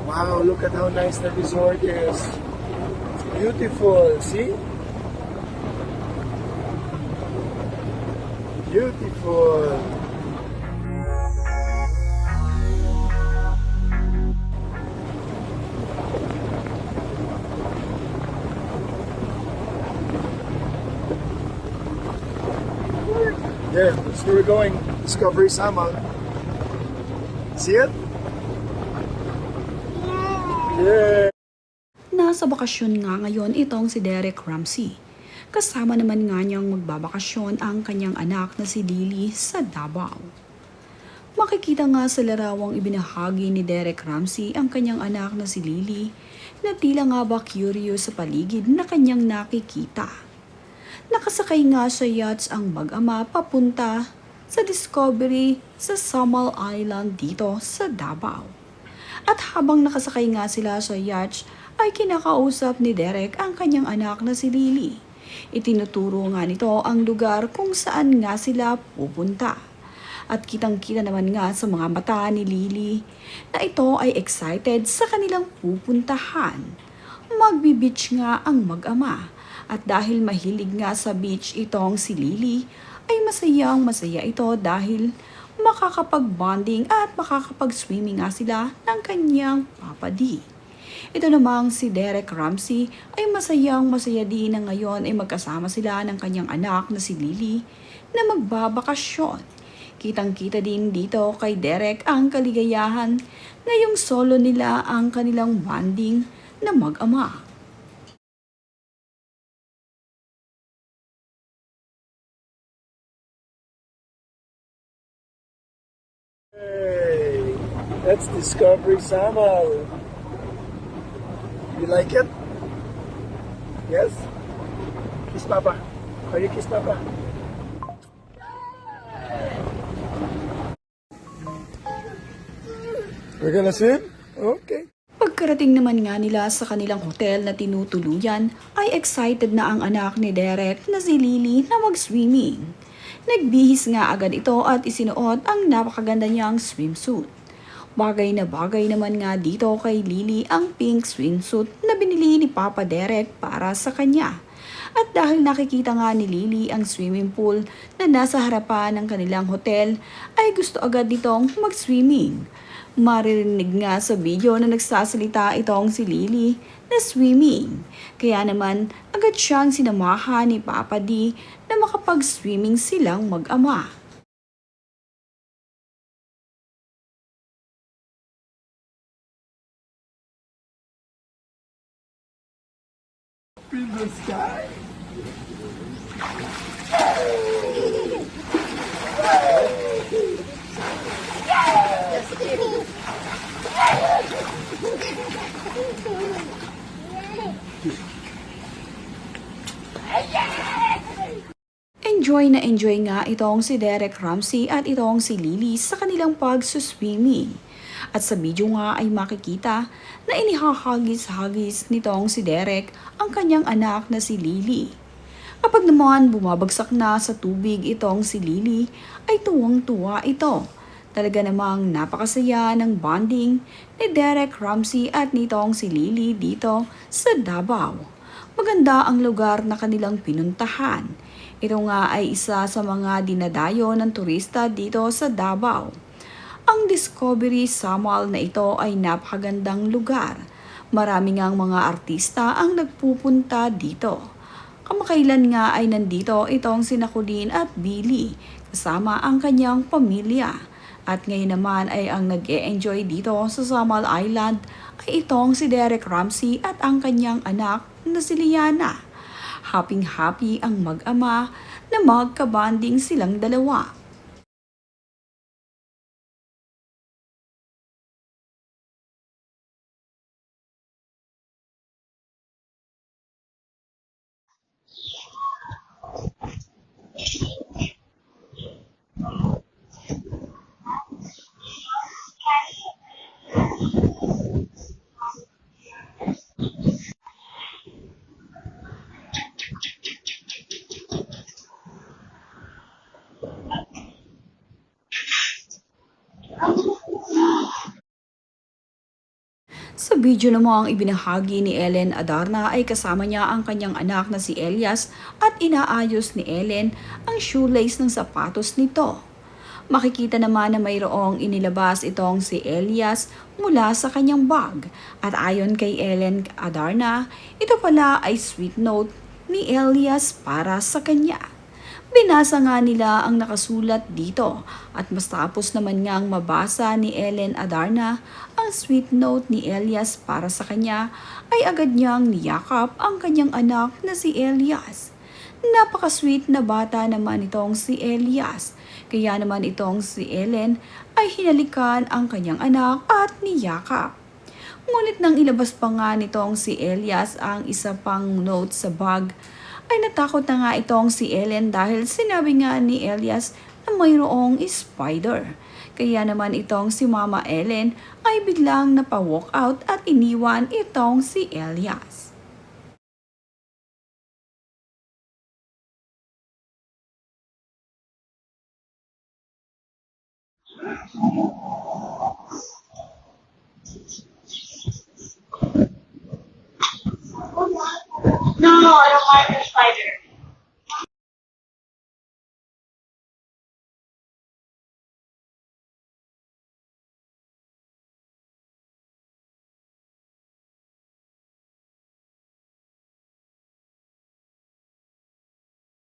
Wow, look at how nice the resort is. It's beautiful, see? Beautiful. There, that's where we're going. Discovery Samal. See it? Yeah. Nasa bakasyon nga ngayon itong si Derek Ramsey. Kasama naman nga niyang magbabakasyon ang kanyang anak na si Lily sa Davao. Makikita nga sa larawang ibinahagi ni Derek Ramsey ang kanyang anak na si Lily na tila nga ba curious sa paligid na kanyang nakikita. Nakasakay nga sa yachts ang mag-ama papunta sa Discovery sa Samal Island dito sa Davao. At habang nakasakay nga sila sa yacht ay kinakausap ni Derek ang kanyang anak na si Lily. Itinuturo nga nito ang lugar kung saan nga sila pupunta. At kitang-kita naman nga sa mga mata ni Lily na ito ay excited sa kanilang pupuntahan. Magbi-beach nga ang mag-ama. At dahil mahilig nga sa beach itong si Lily, ay masaya ito dahil makakapag-bonding at makakapag-swimming nga sila ng kanyang papadi. Ito namang si Derek Ramsey ay masaya din na ngayon ay magkasama sila ng kanyang anak na si Lily na magbabakasyon. Kitang-kita din dito kay Derek ang kaligayahan ngayong solo nila ang kanilang bonding na mag-ama. Hey, that's Discovery Samal. You like it? Yes? Kiss Papa. How you kiss Papa? We're gonna swim? Okay. Pagkarating naman nga nila sa kanilang hotel na tinutuluyan, ay excited na ang anak ni Derek na si Lily na mag-swimming. Nagbihis nga agad ito at isinuot ang napakaganda niyang swimsuit. Bagay na bagay naman nga dito kay Lily ang pink swimsuit na binili ni Papa Derek para sa kanya. At dahil nakikita nga ni Lily ang swimming pool na nasa harapan ng kanilang hotel, ay gusto agad nitong mag-swimming. Maririnig nga sa video na nagsasalita itong si Lily na swimming. Kaya naman agad siyang sinamahan ni Papa D na makapag-swimming silang mag-ama. In the sky. Enjoy nga itong si Derek Ramsey at itong si Lily sa kanilang pag-swimming. At sa video nga ay makikita na inihahagis-hagis nitong si Derek ang kanyang anak na si Lily. Kapag naman bumabagsak na sa tubig itong si Lily ay tuwang-tuwa ito. Talaga namang napakasaya ng bonding ni Derek Ramsey at nitong si Lily dito sa Davao. Maganda ang lugar na kanilang pinuntahan. Ito nga ay isa sa mga dinadayo ng turista dito sa Davao. Ang Discovery Samal na ito ay napakagandang lugar. Marami ngang mga artista ang nagpupunta dito. Kamakailan nga ay nandito itong si Nakulin at Billy kasama ang kanyang pamilya. At ngayon naman ay ang nag-e-enjoy dito sa Samal Island ay itong si Derek Ramsey at ang kanyang anak na si Liana. Happy ang mag-ama na magkabanding silang dalawa. Sa video namang ibinahagi ni Ellen Adarna ay kasama niya ang kanyang anak na si Elias at inaayos ni Ellen ang shoelace ng sapatos nito. Makikita naman na mayroong inilabas itong si Elias mula sa kanyang bag at ayon kay Ellen Adarna, ito pala ay sweet note ni Elias para sa kanya. Binasa nga nila ang nakasulat dito at mas tapos naman ngang mabasa ni Ellen Adarna ang sweet note ni Elias para sa kanya ay agad niyang niyakap ang kanyang anak na si Elias. Napaka-sweet na bata naman itong si Elias, kaya naman itong si Ellen ay hinalikan ang kanyang anak at niyakap. Ngunit nang ilabas pa nga nitong si Elias ang isa pang note sa bag, ay natakot na nga itong si Ellen dahil sinabi nga ni Elias na mayroong spider. Kaya naman itong si Mama Ellen ay biglang napa-walk out at iniwan itong si Elias.